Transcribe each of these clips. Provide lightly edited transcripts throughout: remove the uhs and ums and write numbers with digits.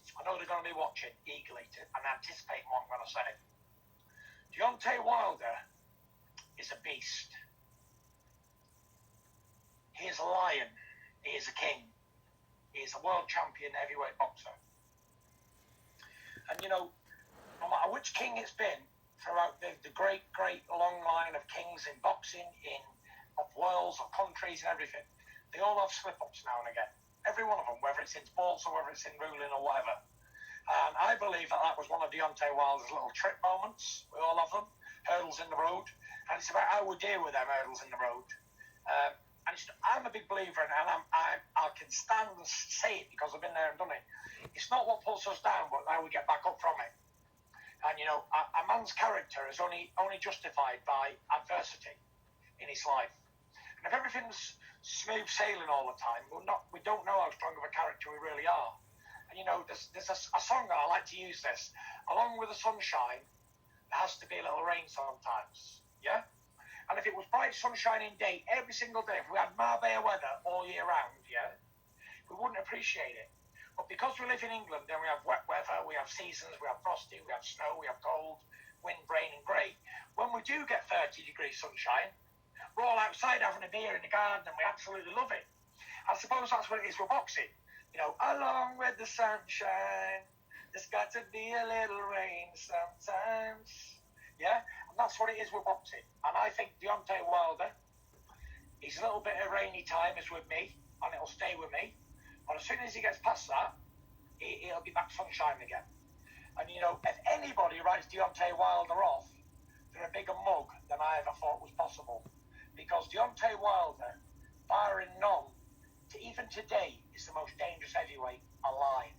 because I know they're going to be watching eagerly and anticipating what I'm going to say. Deontay Wilder is a beast. He is a lion. He is a king. He is a world champion heavyweight boxer. And, you know, no matter which king it's been throughout the great, long line of kings in boxing, of worlds, of countries and everything, they all have slip-ups now and again. Every one of them, whether it's in sports or whether it's in ruling or whatever. And I believe that was one of Deontay Wilder's little trip moments. We all have them. Hurdles in the road. And it's about how we deal with them hurdles in the road. And I'm a big believer in it, and I can stand and say it because I've been there and done it. It's not what pulls us down, but how we get back up from it. And, you know, a man's character is only justified by adversity in his life. And if everything's smooth sailing all the time, we don't know how strong of a character we really are. And, you know, there's a song that I like to use this. Along with the sunshine, there has to be a little rain sometimes. Yeah? And if it was bright, sunshiny day, every single day, if we had Marbella weather all year round, yeah, we wouldn't appreciate it. But because we live in England, then we have wet weather, we have seasons, we have frosty, we have snow, we have cold, wind, rain and grey. When we do get 30 degrees sunshine, we're all outside having a beer in the garden and we absolutely love it. I suppose that's what it is with boxing. You know, along with the sunshine, there's got to be a little rain sometimes. Yeah? And that's what it is with boxing. And I think Deontay Wilder, his little bit of rainy time is with me, and it'll stay with me. But as soon as he gets past that, he'll be back sunshine again. And, you know, if anybody writes Deontay Wilder off, they're a bigger mug than I ever thought was possible. Because Deontay Wilder, barring none, to even today, is the most dangerous heavyweight alive.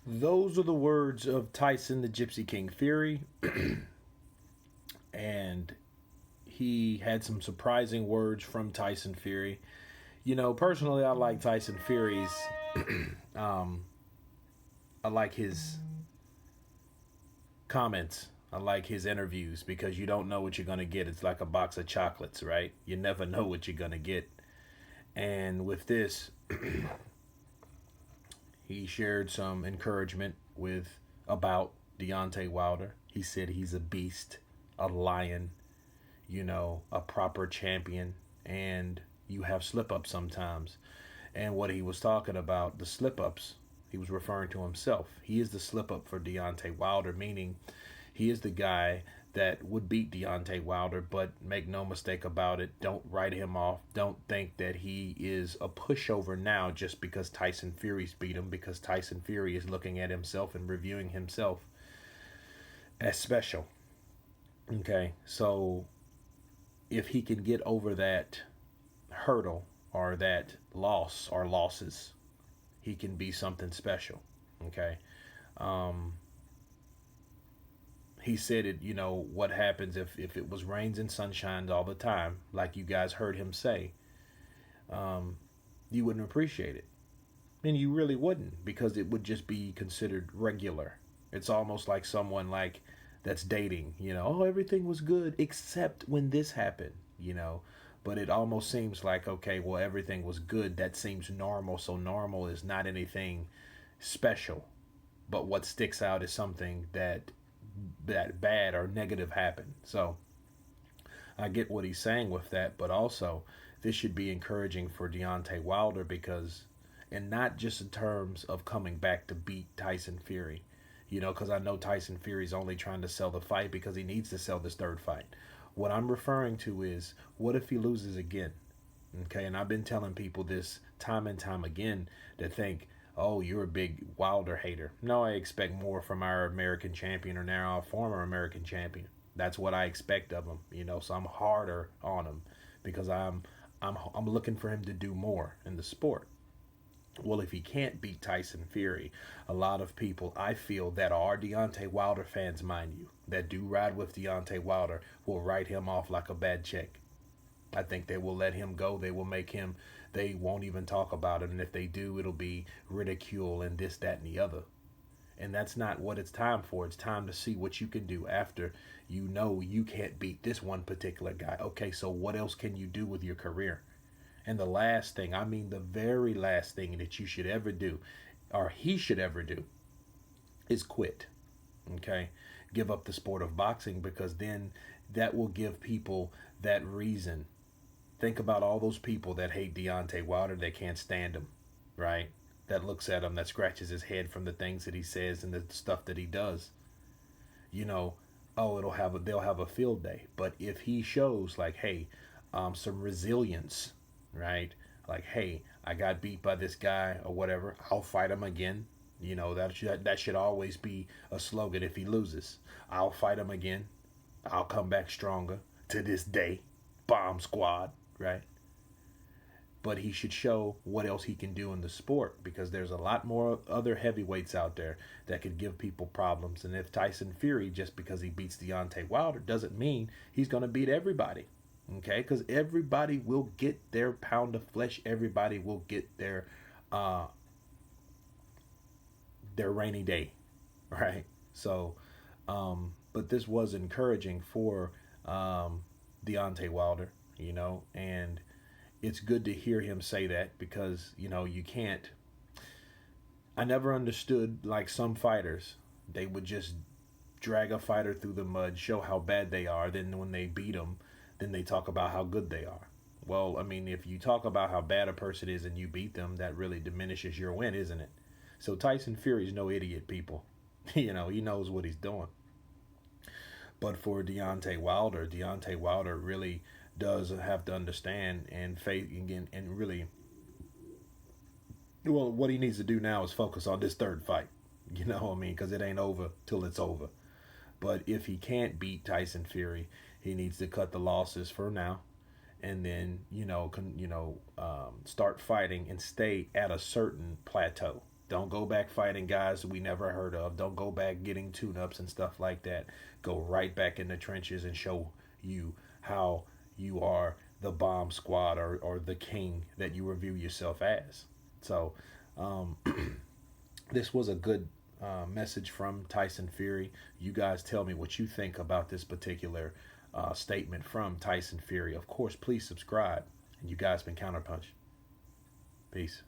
Those are the words of Tyson the Gypsy King Fury. And he had some surprising words from Tyson Fury. You know, personally, I like Tyson Fury's. I like his comments. I like his interviews because you don't know what you're going to get. It's like a box of chocolates, right? You never know what you're going to get. And with this, he shared some encouragement about Deontay Wilder. He said he's a beast, a lion, you know, a proper champion, and you have slip-ups sometimes. And what he was talking about, the slip-ups, he was referring to himself. He is the slip-up for Deontay Wilder, meaning he is the guy that would beat Deontay Wilder, but make no mistake about it, don't write him off. Don't think that he is a pushover now just because Tyson Fury's beat him, because Tyson Fury is looking at himself and reviewing himself as special. Okay, so if he can get over that hurdle or that loss or losses, he can be something special. Okay. He said it, you know, what happens if it was rains and sunshines all the time, like you guys heard him say, you wouldn't appreciate it. And you really wouldn't, because it would just be considered regular. It's almost like someone like that's dating, you know, oh, everything was good except when this happened, you know. But it almost seems like, okay, well, everything was good. That seems normal. So normal is not anything special. But what sticks out is something that bad or negative happened. So I get what he's saying with that. But also, this should be encouraging for Deontay Wilder because, and not just in terms of coming back to beat Tyson Fury. You know, because I know Tyson Fury's only trying to sell the fight because he needs to sell this third fight. What I'm referring to is, what if he loses again? Okay, and I've been telling people this time and time again that think, oh, you're a big Wilder hater. No, I expect more from our American champion or now our former American champion. That's what I expect of him, you know, so I'm harder on him because I'm looking for him to do more in the sport. Well, if he can't beat Tyson Fury, a lot of people, I feel, that are Deontay Wilder fans, mind you, that do ride with Deontay Wilder, will write him off like a bad check. I think they will let him go. They will make him, they won't even talk about it. And if they do, it'll be ridicule and this, that, and the other. And that's not what it's time for. It's time to see what you can do after you know you can't beat this one particular guy. Okay, so what else can you do with your career? And the last thing, I mean the very last thing that you should ever do, or he should ever do, is quit. Okay? Give up the sport of boxing, because then that will give people that reason. Think about all those people that hate Deontay Wilder, that can't stand him, right? That looks at him, that scratches his head from the things that he says and the stuff that he does. You know, oh, they'll have a field day. But if he shows like, hey, some resilience, right? Like, hey, I got beat by this guy or whatever, I'll fight him again. You know, that should always be a slogan. If he loses, I'll fight him again. I'll come back stronger. To this day, bomb squad, right? But he should show what else he can do in the sport, because there's a lot more other heavyweights out there that could give people problems. And if Tyson Fury, just because he beats Deontay Wilder, doesn't mean he's going to beat everybody. Okay? Because everybody will get their pound of flesh. Everybody will get uh, their rainy day, right? So, but this was encouraging for Deontay Wilder, you know, and it's good to hear him say that, because you know you can't. I never understood, like, some fighters, they would just drag a fighter through the mud, show how bad they are, then when they beat them, then they talk about how good they are. Well, I mean, if you talk about how bad a person is and you beat them, that really diminishes your win, isn't it? So Tyson Fury's no idiot, people. You know, he knows what he's doing. But for Deontay Wilder really does have to understand and faith again, and really, well, what he needs to do now is focus on this third fight. You know what I mean? Because it ain't over till it's over. But if he can't beat Tyson Fury, he needs to cut the losses for now, and then start fighting and stay at a certain plateau. Don't go back fighting guys we never heard of. Don't go back getting tune-ups and stuff like that. Go right back in the trenches and show you how you are the bomb squad, or the king that you review yourself as. So um, this was a good message from Tyson Fury. You guys tell me what you think about this particular statement from Tyson Fury. Of course, please subscribe. And you guys been Counterpunch. Peace.